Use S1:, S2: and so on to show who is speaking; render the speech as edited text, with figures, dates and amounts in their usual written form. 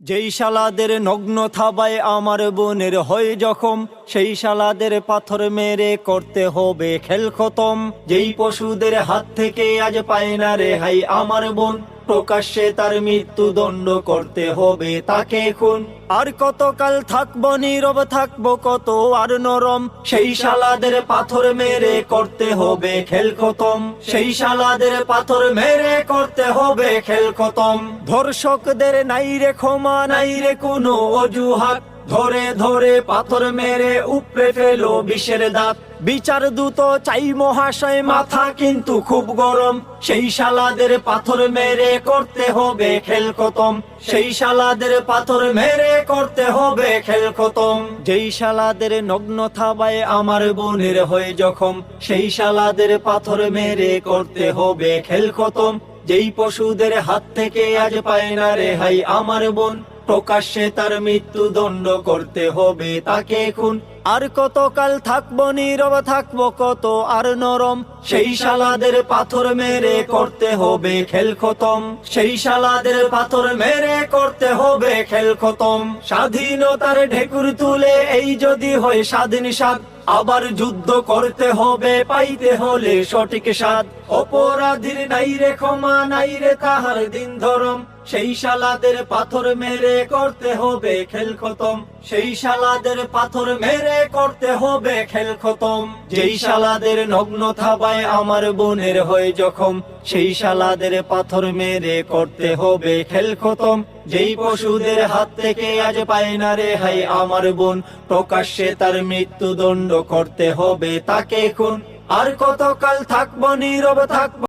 S1: যেই শালাদের নগ্ন থাবায় আমার বোনের হয় জখম, সেই শালাদের পাথর মেরে করতে হবে খেল খতম। যেই পশুদের হাত থেকে আজ পায় না রেহাই আমার বোন, প্রকাশ্যে তার মৃত্যুদণ্ড করতে হবে তাকে খুন। আর কতকাল থাকবো নীরব, থাকবো কত আর নরম, সেই শালাদের পাথর মেরে করতে হবে খেল খতম। সেই শালাদের পাথর মেরে করতে হবে খেল খতম। ধর্ষকদের নাই রে ক্ষমা, নাই রে কোনো অজুহাত, ধরে ধরে পাথর মেরে উপড়ে ফেলো বিষের দাঁত। বিচার দ্রুত চাই মহাশয়, মাথা কিন্তু খুব গরম, সেই শালাদের পাথর মেরে করতে হবে খেল খতম। সেই শালাদের পাথর মেরে করতে হবে খেল খতম। যেই শালাদের নগ্ন থাবায় আমার বোনের হয়ে জখম, সেই শালাদের পাথর মেরে করতে হবে খেল খতম। যেই পশুদের হাত থেকে আজ পায় না রেহাই আমার বোন, প্রকাশ্যে তার মৃত্যুদণ্ড করতে হবে তাকে খুন। আর কতকাল থাকবো নীরব, থাকবো কত আর নরম, সেই শালাদের পাথর মেরে করতে হবে খেল খতম। সেই শালাদের পাথর মেরে করতে হবে খেল খতম। স্বাধীনতার ঢেকুর তুলে এই যদি হয় স্বাধীন স্বাদ, আবার যুদ্ধ করতে হবে পাইতে হলে সঠিক স্বাদ। অপরাধীর নাই রে ক্ষমা, নাই রে তাহার দিন ধরম, সেই শালাদের পাথর মেরে করতে হবে খেল খতম। সেই শালাদের পাথর মেরে করতে হবে খেল খতম। যেই শালাদের নগ্ন থাবায় আমার বোনের হয়ে জখম, সেই শালাদের পাথর মেরে করতে হবে খেল খতম। যেই পশুদের হাত থেকে আজ পায় না রেহাই আমার বোন, প্রকাশ্যে তার মৃত্যুদণ্ড করতে হবে তাকে খুন। আর কতকাল থাকবো নীরব, থাকবো